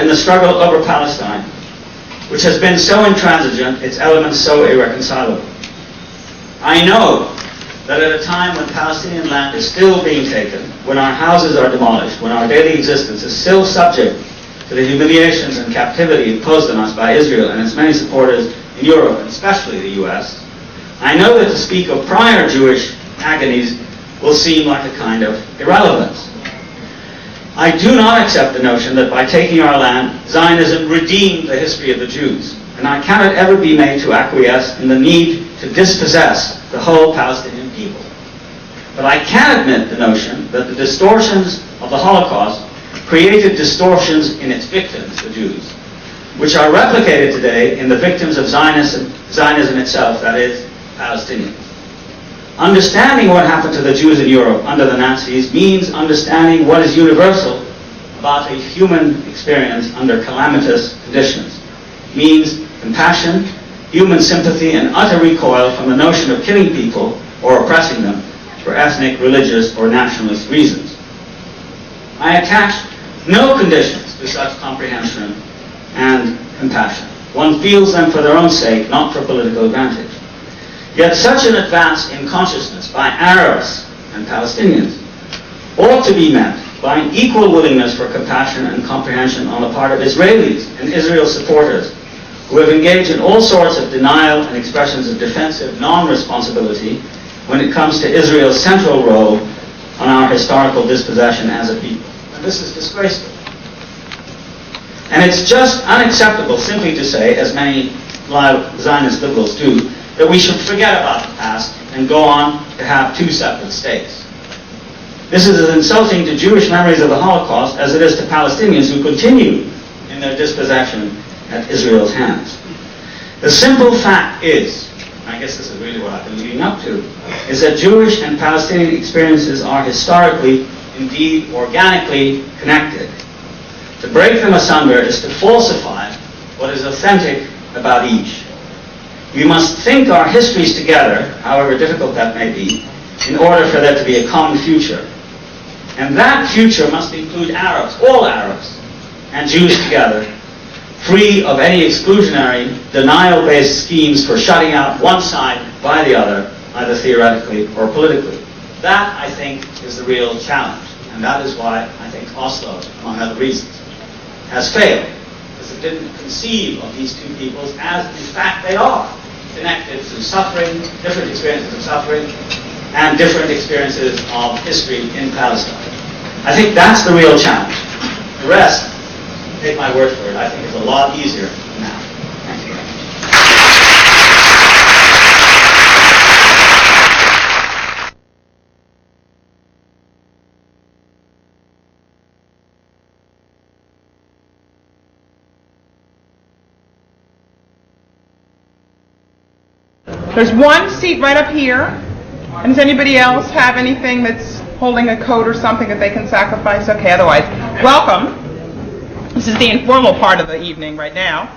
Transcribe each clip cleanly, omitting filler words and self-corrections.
the struggle over Palestine, which has been so intransigent, its elements so irreconcilable. I know that at a time when Palestinian land is still being taken, when our houses are demolished, when our daily existence is still subject to the humiliations and captivity imposed on us by Israel and its many supporters in Europe, and especially the US, I know that to speak of prior Jewish agonies will seem like a kind of irrelevance. I do not accept the notion that by taking our land, Zionism redeemed the history of the Jews, and I cannot ever be made to acquiesce in the need to dispossess the whole Palestinian people. But I can admit the notion that the distortions of the Holocaust created distortions in its victims, the Jews, which are replicated today in the victims of Zionism itself, that is, Palestinians. Understanding what happened to the Jews in Europe under the Nazis means understanding what is universal about a human experience under calamitous conditions. It means compassion, human sympathy, and utter recoil from the notion of killing people or oppressing them for ethnic, religious, or nationalist reasons. I attach no conditions to such comprehension and compassion. One feels them for their own sake, not for political advantage. Yet such an advance in consciousness by Arabs and Palestinians ought to be met by an equal willingness for compassion and comprehension on the part of Israelis and Israel's supporters, who have engaged in all sorts of denial and expressions of defensive non-responsibility when it comes to Israel's central role on our historical dispossession as a people. And this is disgraceful. And it's just unacceptable simply to say, as many Zionist liberals do, that we should forget about the past and go on to have two separate states. This is as insulting to Jewish memories of the Holocaust as it is to Palestinians who continue in their dispossession at Israel's hands. The simple fact is, I guess this is really what I've been leading up to, is that Jewish and Palestinian experiences are historically, indeed organically connected. To break them asunder is to falsify what is authentic about each. We must think our histories together, however difficult that may be, in order for there to be a common future. And that future must include Arabs, all Arabs, and Jews together, free of any exclusionary, denial-based schemes for shutting out one side by the other, either theoretically or politically. That, I think, is the real challenge. And that is why I think Oslo, among other reasons, has failed. Because it didn't conceive of these two peoples as, in fact, they are, connected through suffering, different experiences of suffering, and different experiences of history in Palestine. I think that's the real challenge. The rest, take my word for it, I think is a lot easier now. Thank you. There's one seat right up here. And does anybody else have anything that's holding a coat or something that they can sacrifice? Okay, otherwise, welcome. This is the informal part of the evening right now.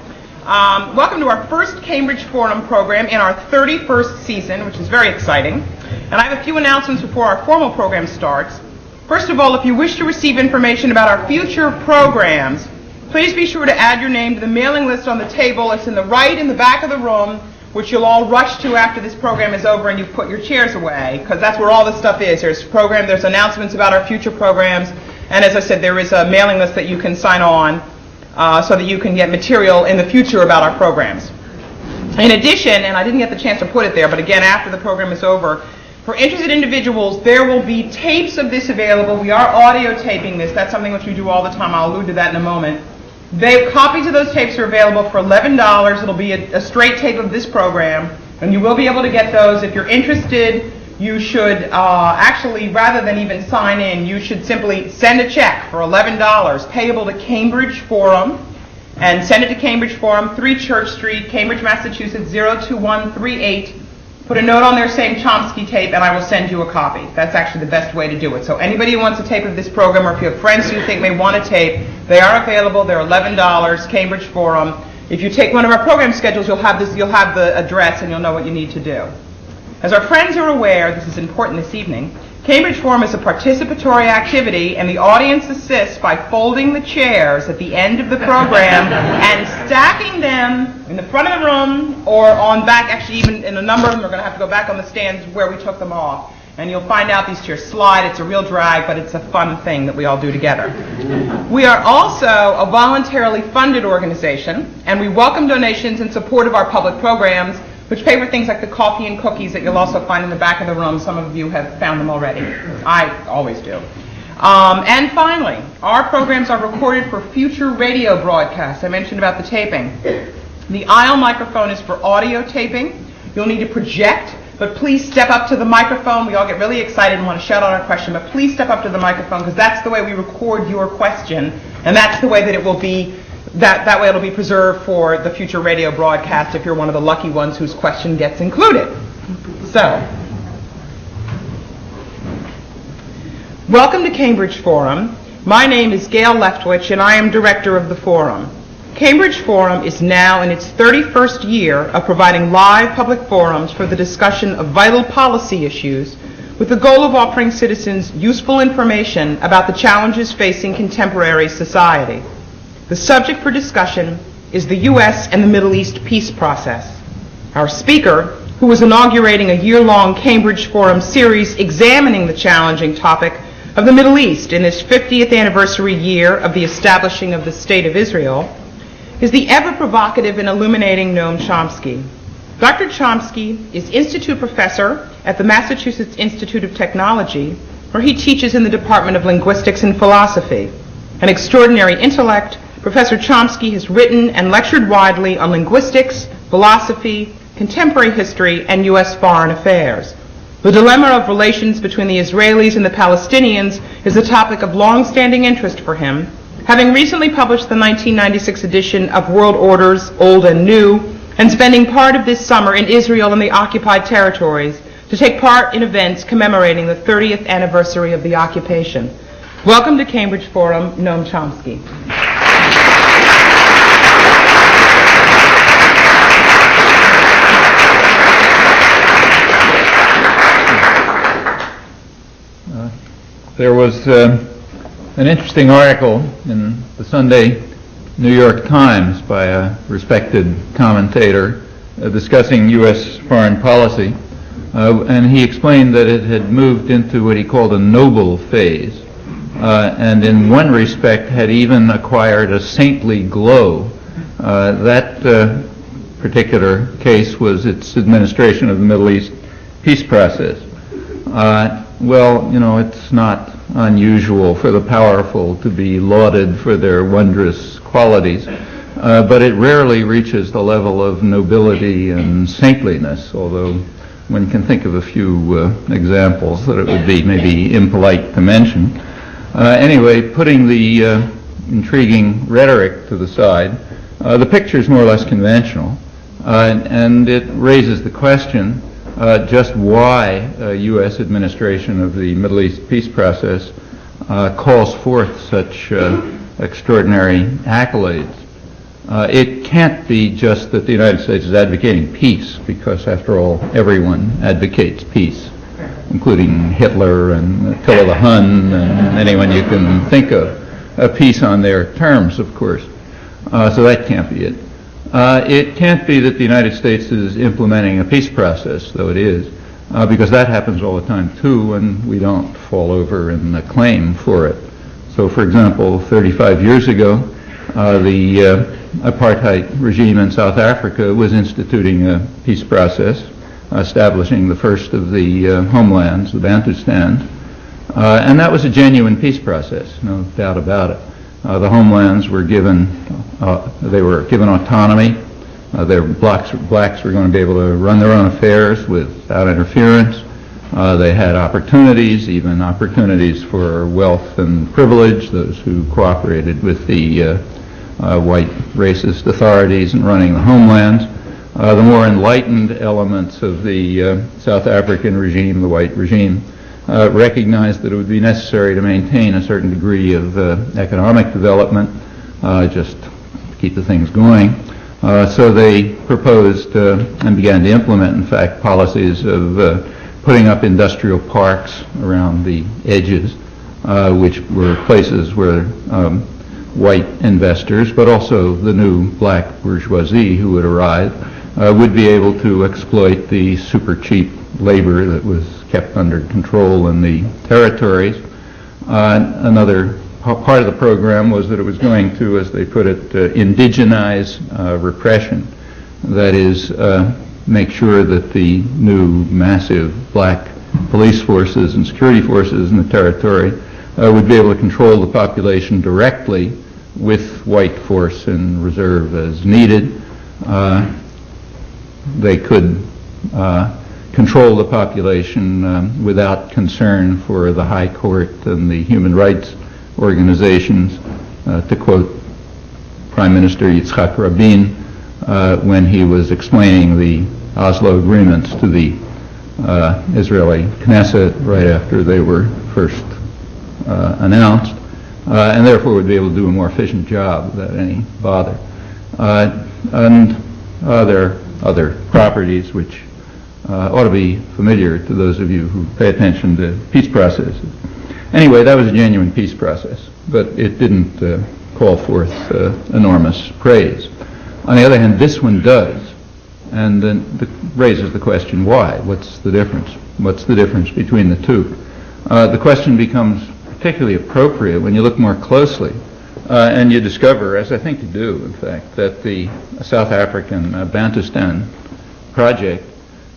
Welcome to our first Cambridge Forum program in our 31st season, which is very exciting. And I have a few announcements before our formal program starts. First of all, if you wish to receive information about our future programs, please be sure to add your name to the mailing list on the table. It's in the back of the room, which you'll all rush to after this program is over and you put your chairs away, because that's where all this stuff is. There's announcements about our future programs, and as I said, there is a mailing list that you can sign on so that you can get material in the future about our programs. In addition, and I didn't get the chance to put it there, but again, after the program is over, for interested individuals, there will be tapes of this available. We are audio taping this. That's something which we do all the time. I'll allude to that in a moment. Copies of those tapes are available for $11. It'll be a straight tape of this program, and you will be able to get those. If you're interested, you should actually, rather than even sign in, you should simply send a check for $11 payable to Cambridge Forum, and send it to Cambridge Forum, 3 Church Street, Cambridge, Massachusetts, 02138. Put a note on there saying Chomsky tape, and I will send you a copy. That's actually the best way to do it. So anybody who wants a tape of this program, or if you have friends who you think may want a tape, they are available. They're $11, Cambridge Forum. If you take one of our program schedules, you'll have the address, and you'll know what you need to do. As our friends are aware, this is important this evening, Cambridge Forum is a participatory activity, and the audience assists by folding the chairs at the end of the program and stacking them in the front of the room or on back. Actually, even in a number of them, we're going to have to go back on the stands where we took them off. And you'll find out these chairs slide. It's a real drag, but it's a fun thing that we all do together. We are also a voluntarily funded organization, and we welcome donations in support of our public programs, which pay for things like the coffee and cookies that you'll also find in the back of the room. Some of you have found them already. I always do. And finally, our programs are recorded for future radio broadcasts. I mentioned about the taping. The aisle microphone is for audio taping. You'll need to project, but please step up to the microphone. We all get really excited and want to shout out our question, but please step up to the microphone because that's the way we record your question, and that's the way that it will be. That way it'll be preserved for the future radio broadcast if you're one of the lucky ones whose question gets included. So, welcome to Cambridge Forum. My name is Gail Leftwich, and I am director of the Forum. Cambridge Forum is now in its 31st year of providing live public forums for the discussion of vital policy issues with the goal of offering citizens useful information about the challenges facing contemporary society. The subject for discussion is the U.S. and the Middle East peace process. Our speaker, who is inaugurating a year-long Cambridge Forum series examining the challenging topic of the Middle East in this 50th anniversary year of the establishing of the State of Israel, is the ever-provocative and illuminating Noam Chomsky. Dr. Chomsky is Institute Professor at the Massachusetts Institute of Technology, where he teaches in the Department of Linguistics and Philosophy. An extraordinary intellect, Professor Chomsky has written and lectured widely on linguistics, philosophy, contemporary history, and U.S. foreign affairs. The dilemma of relations between the Israelis and the Palestinians is a topic of long-standing interest for him, having recently published the 1996 edition of World Orders, Old and New, and spending part of this summer in Israel and the occupied territories to take part in events commemorating the 30th anniversary of the occupation. Welcome to Cambridge Forum, Noam Chomsky. There was an interesting article in the Sunday New York Times by a respected commentator discussing U.S. foreign policy, and he explained that it had moved into what he called a noble phase, and in one respect had even acquired a saintly glow. That particular case was its administration of the Middle East peace process. Well, you know, it's not unusual for the powerful to be lauded for their wondrous qualities, but it rarely reaches the level of nobility and saintliness, although one can think of a few examples that it would be maybe impolite to mention. Anyway, putting the intriguing rhetoric to the side, the picture is more or less conventional, and it raises the question just why U.S. administration of the Middle East peace process calls forth such extraordinary accolades. It can't be just that the United States is advocating peace, because after all, everyone advocates peace, including Hitler and Attila the Hun and anyone you can think of. Peace on their terms, of course. So that can't be it. It can't be that the United States is implementing a peace process, though it is, because that happens all the time too, and we don't fall over in the claim for it. So, for example, 35 years ago, the apartheid regime in South Africa was instituting a peace process, establishing the first of the homelands, the Bantustan, and that was a genuine peace process, no doubt about it. The homelands were given, autonomy. Their blacks were going to be able to run their own affairs without interference. They had opportunities, even opportunities for wealth and privilege, those who cooperated with the white racist authorities in running the homelands. The more enlightened elements of the South African regime, the white regime, recognized that it would be necessary to maintain a certain degree of economic development, just to keep the things going. So they proposed and began to implement, in fact, policies of putting up industrial parks around the edges, which were places where white investors, but also the new black bourgeoisie who would arrive, would be able to exploit the super cheap labor that was kept under control in the territories. Another part of the program was that it was going to, as they put it, indigenize repression. That is, make sure that the new massive black police forces and security forces in the territory would be able to control the population directly with white force and reserve as needed. They could control the population without concern for the High Court and the human rights organizations, to quote Prime Minister Yitzhak Rabin when he was explaining the Oslo agreements to the Israeli Knesset right after they were first announced, and therefore would be able to do a more efficient job without any bother. And there are other properties which ought to be familiar to those of you who pay attention to peace processes. Anyway, that was a genuine peace process, but it didn't call forth enormous praise. On the other hand, this one does, and then raises the question, why? What's the difference? What's the difference between the two? The question becomes particularly appropriate when you look more closely, and you discover, as I think you do, in fact, that the South African Bantustan project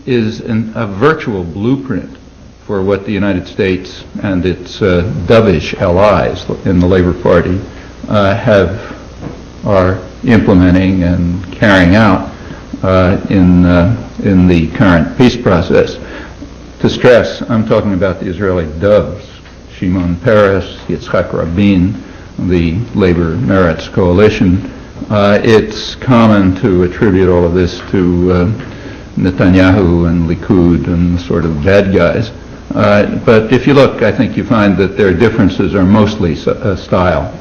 is a virtual blueprint for what the United States and its dovish allies in the Labour Party are implementing and carrying out in the current peace process. To stress, I'm talking about the Israeli doves, Shimon Peres, Yitzhak Rabin, the Labor Meretz coalition. It's common to attribute all of this to Netanyahu and Likud and the sort of bad guys. But if you look, I think you find that their differences are mostly style.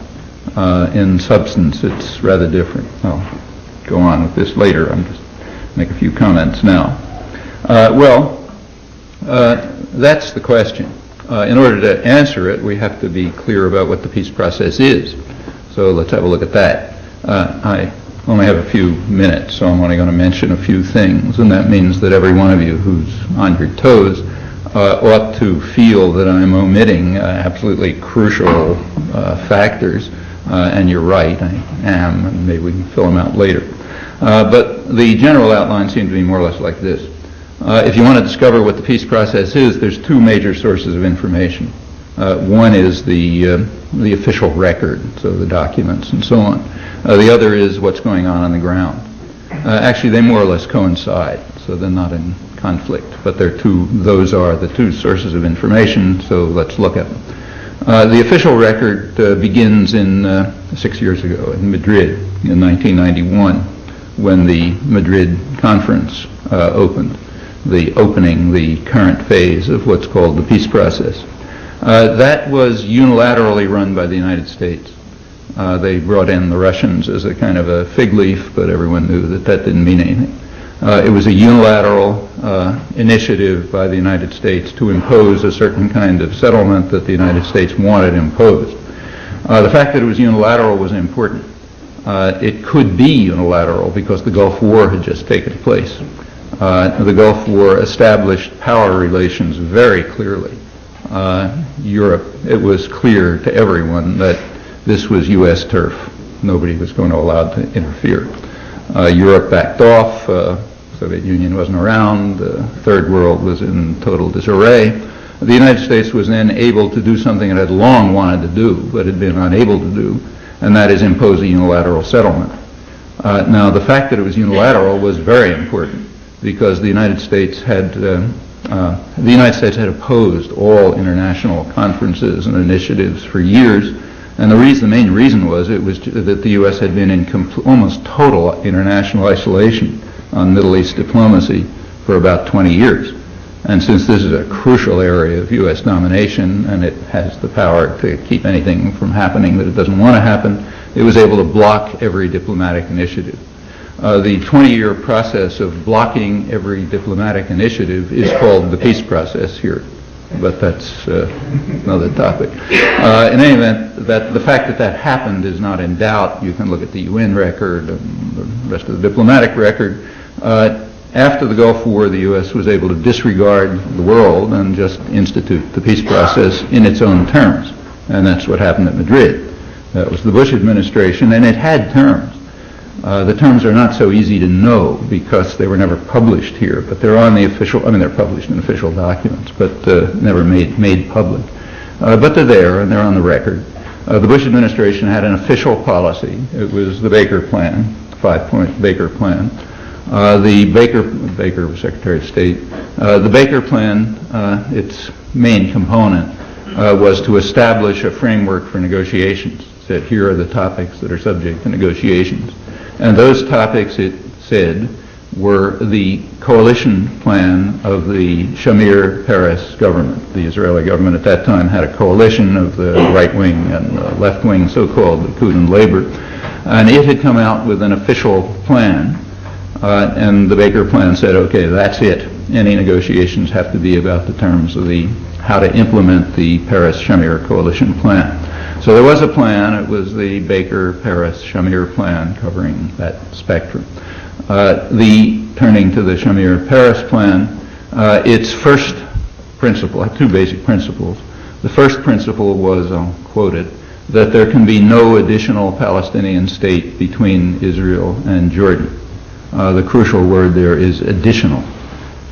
In substance, it's rather different. I'll go on with this later. I'm just make a few comments now. That's the question. In order to answer it, we have to be clear about what the peace process is. So let's have a look at that. I only have a few minutes, so I'm only going to mention a few things, and that means that every one of you who's on your toes ought to feel that I'm omitting absolutely crucial factors, and you're right, I am, and maybe we can fill them out later. But the general outline seems to be more or less like this. If you want to discover what the peace process is, there's two major sources of information. One is the official record, so the documents and so on. The other is what's going on the ground. Actually, they more or less coincide, so they're not in conflict. But those are the two sources of information, so let's look at them. The official record begins in 6 years ago in Madrid in 1991, when the Madrid conference opened, the current phase of what's called the peace process. That was unilaterally run by the United States. They brought in the Russians as a kind of a fig leaf, but everyone knew that didn't mean anything. It was a unilateral initiative by the United States to impose a certain kind of settlement that the United States wanted imposed. The fact that it was unilateral was important. It could be unilateral because the Gulf War had just taken place. The Gulf War established power relations very clearly. Europe, it was clear to everyone that this was U.S. turf. Nobody was going to allow it to interfere. Europe backed off. Soviet Union wasn't around. The Third World was in total disarray. The United States was then able to do something it had long wanted to do, but had been unable to do, and that is impose a unilateral settlement. Now, the fact that it was unilateral was very important because the United States had opposed all international conferences and initiatives for years, and the main reason was that the U.S. had been in almost total international isolation on Middle East diplomacy for about 20 years. And since this is a crucial area of U.S. domination, and it has the power to keep anything from happening that it doesn't want to happen, it was able to block every diplomatic initiative. The 20-year process of blocking every diplomatic initiative is called the peace process here, but that's another topic. In any event, the fact that that happened is not in doubt. You can look at the UN record and the rest of the diplomatic record. After the Gulf War, the U.S. was able to disregard the world and just institute the peace process in its own terms, and that's what happened at Madrid. That was the Bush administration, and it had terms. The terms are not so easy to know because they were never published here, but they're on the official, they're published in official documents, but never made public. But they're there, and they're on the record. The Bush administration had an official policy. It was the Baker Plan, 5-point Baker Plan. Baker was Secretary of State. The Baker Plan, its main component, was to establish a framework for negotiations. It said, here are the topics that are subject to negotiations. And those topics, it said, were the coalition plan of the Shamir Peres government. The Israeli government at that time had a coalition of the right wing and the left wing, so-called Likud and Labor. And it had come out with an official plan. And the Baker Plan said, okay, that's it. Any negotiations have to be about the terms of how to implement the Peres-Shamir coalition plan. So there was a plan. It was the Baker-Peres-Shamir plan covering that spectrum. Turning to the Shamir-Peres plan, its first principle, had two basic principles. The first principle was, I'll quote it, that there can be no additional Palestinian state between Israel and Jordan. The crucial word there is additional.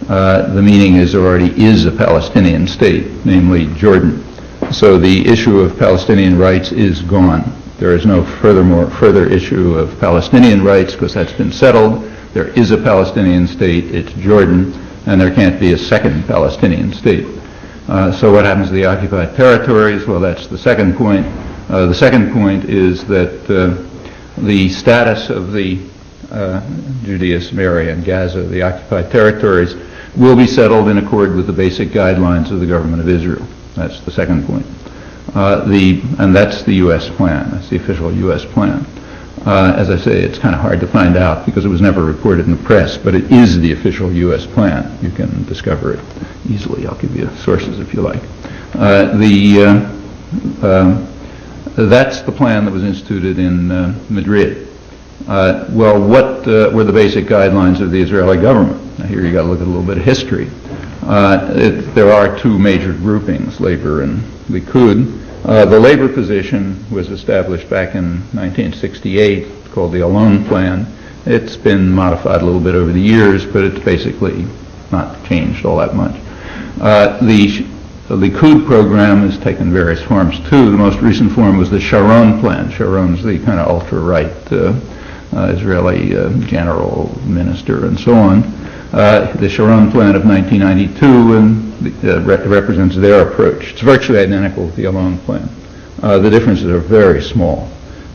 The meaning is there already is a Palestinian state, namely Jordan. So the issue of Palestinian rights is gone. There is no further issue of Palestinian rights because that's been settled. There is a Palestinian state, it's Jordan, and there can't be a second Palestinian state. So what happens to the occupied territories? Well, that's the second point. The second point is that the status of the Judea, Samaria, and Gaza, the occupied territories, will be settled in accord with the basic guidelines of the government of Israel. That's the second point. And that's the U.S. plan. That's the official U.S. plan. As I say, it's kind of hard to find out because it was never reported in the press, but it is the official U.S. plan. You can discover it easily. I'll give you sources if you like. That's the plan that was instituted in Madrid. Well, what were the basic guidelines of the Israeli government? Now, here you got to look at a little bit of history. There are two major groupings, Labor and Likud. The Labor position was established back in 1968, called the Alon Plan. It's been modified a little bit over the years, but it's basically not changed all that much. The Likud program has taken various forms too. The most recent form was the Sharon Plan. Sharon's the kind of ultra-right Israeli general minister and so on. The Sharon Plan of 1992 and represents their approach. It's virtually identical to the Alon Plan. The differences are very small.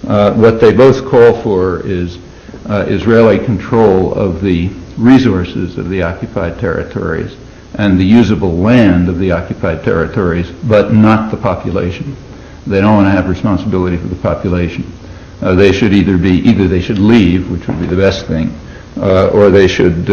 What they both call for is Israeli control of the resources of the occupied territories and the usable land of the occupied territories, but not the population. They don't want to have responsibility for the population. They should either they should leave, which would be the best thing, or they should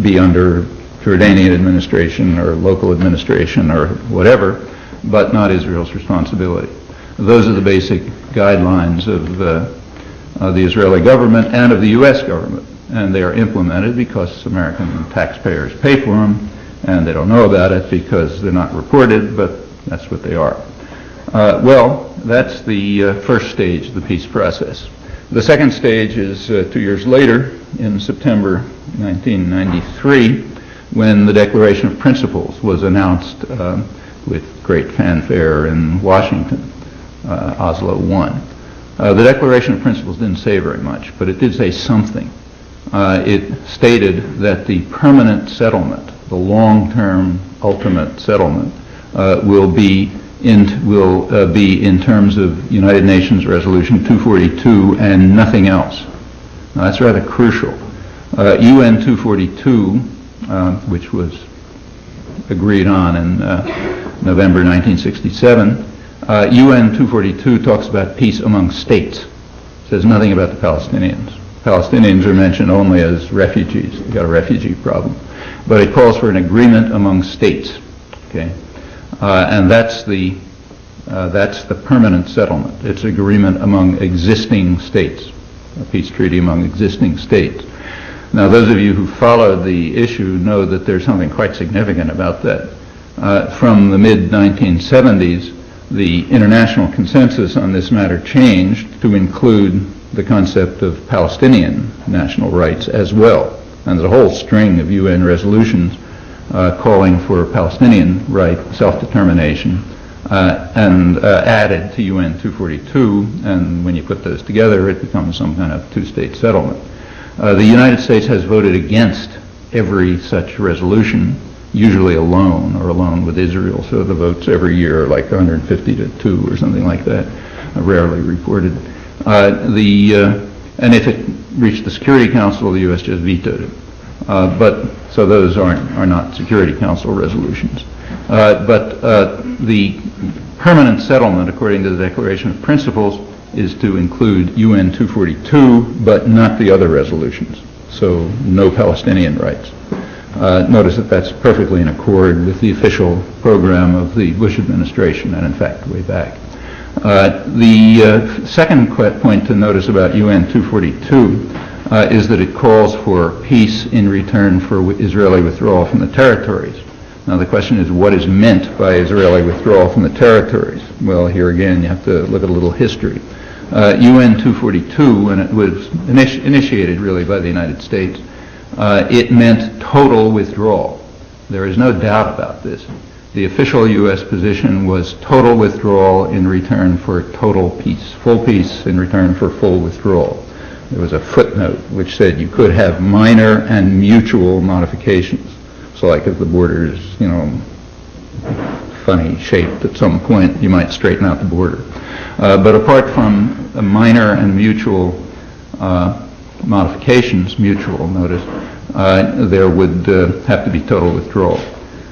be under Jordanian administration or local administration or whatever, but not Israel's responsibility. Those are the basic guidelines of the Israeli government and of the U.S. government, and they are implemented because American taxpayers pay for them, and they don't know about it because they're not reported, but that's what they are. Well, that's the first stage of the peace process. The second stage is 2 years later, in September 1993, when the Declaration of Principles was announced with great fanfare in Washington, Oslo I. The Declaration of Principles didn't say very much, but it did say something. It stated that the permanent settlement, the long-term ultimate settlement, will be in terms of United Nations Resolution 242 and nothing else. Now, that's rather crucial. UN 242, which was agreed on in November 1967, UN 242 talks about peace among states. It says nothing about the Palestinians. Palestinians are mentioned only as refugees. They've got a refugee problem. But it calls for an agreement among states, okay? And that's the permanent settlement. It's agreement among existing states, a peace treaty among existing states. Now, those of you who followed the issue know that there's something quite significant about that. From the mid-1970s, the international consensus on this matter changed to include the concept of Palestinian national rights as well. And there's a whole string of UN resolutions calling for Palestinian right, self-determination, and added to UN 242, and when you put those together, it becomes some kind of two-state settlement. The United States has voted against every such resolution, usually alone or alone with Israel, so the votes every year are like 150 to 2 or something like that, rarely reported. And if it reached the Security Council, the U.S. just vetoed it. So those are not Security Council resolutions. But the permanent settlement, according to the Declaration of Principles, is to include UN 242, but not the other resolutions. So no Palestinian rights. Notice that that's perfectly in accord with the official program of the Bush administration, and in fact, way back. The second point to notice about UN 242 is that it calls for peace in return for Israeli withdrawal from the territories. Now the question is, what is meant by Israeli withdrawal from the territories? Well, here again, you have to look at a little history. UN 242, when it was initiated really by the United States, it meant total withdrawal. There is no doubt about this. The official U.S. position was total withdrawal in return for total peace, full peace in return for full withdrawal. There was a footnote which said you could have minor and mutual modifications. So like if the border is, funny shaped at some point, you might straighten out the border. But apart from minor and mutual modifications, mutual, notice, there would have to be total withdrawal.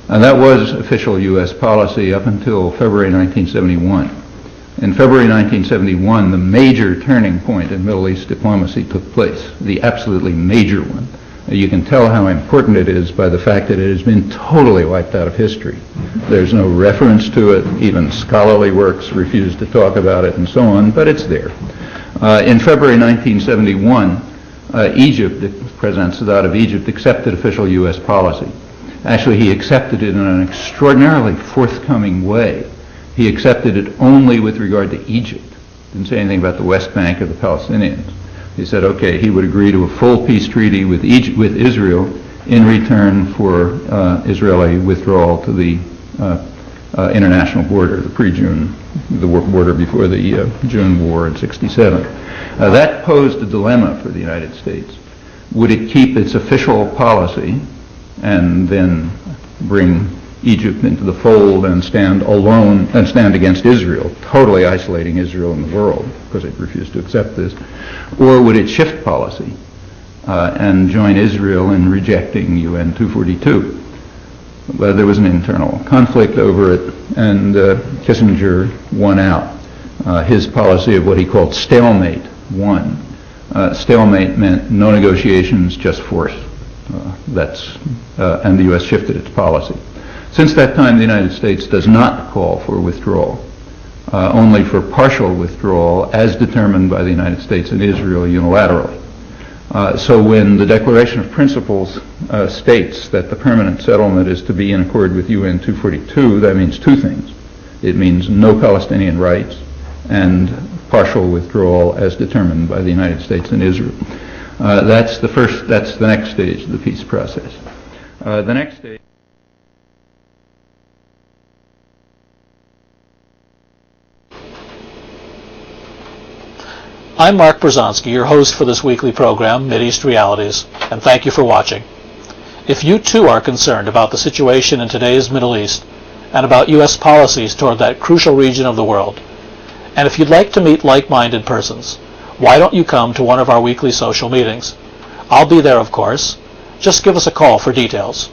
And that was official U.S. policy up until February 1971. In February 1971, the major turning point in Middle East diplomacy took place, the absolutely major one. You can tell how important it is by the fact that it has been totally wiped out of history. There's no reference to it. Even scholarly works refuse to talk about it and so on, but it's there. In February 1971, Egypt, President Sadat of Egypt, accepted official U.S. policy. Actually, he accepted it in an extraordinarily forthcoming way. He accepted it only with regard to Egypt. Didn't say anything about the West Bank or the Palestinians. He said, okay, he would agree to a full peace treaty with Israel in return for Israeli withdrawal to the international border, the pre-June, the border before the June war in '67. That posed a dilemma for the United States. Would it keep its official policy and then bring Egypt into the fold and stand alone and stand against Israel, totally isolating Israel in the world because it refused to accept this? Or would it shift policy and join Israel in rejecting UN 242? Well, there was an internal conflict over it, and Kissinger won out. His policy of what he called stalemate won. Stalemate meant no negotiations, just force. And the U.S. shifted its policy. Since that time, the United States does not call for withdrawal, only for partial withdrawal as determined by the United States and Israel unilaterally. So when the Declaration of Principles states that the permanent settlement is to be in accord with UN 242, that means two things. It means no Palestinian rights and partial withdrawal as determined by the United States and Israel. That's the next stage of the peace process. The next stage. I'm Mark Bruzonsky, your host for this weekly program, Mideast Realities, and thank you for watching. If you too are concerned about the situation in today's Middle East and about U.S. policies toward that crucial region of the world, and if you'd like to meet like-minded persons, why don't you come to one of our weekly social meetings? I'll be there, of course. Just give us a call for details.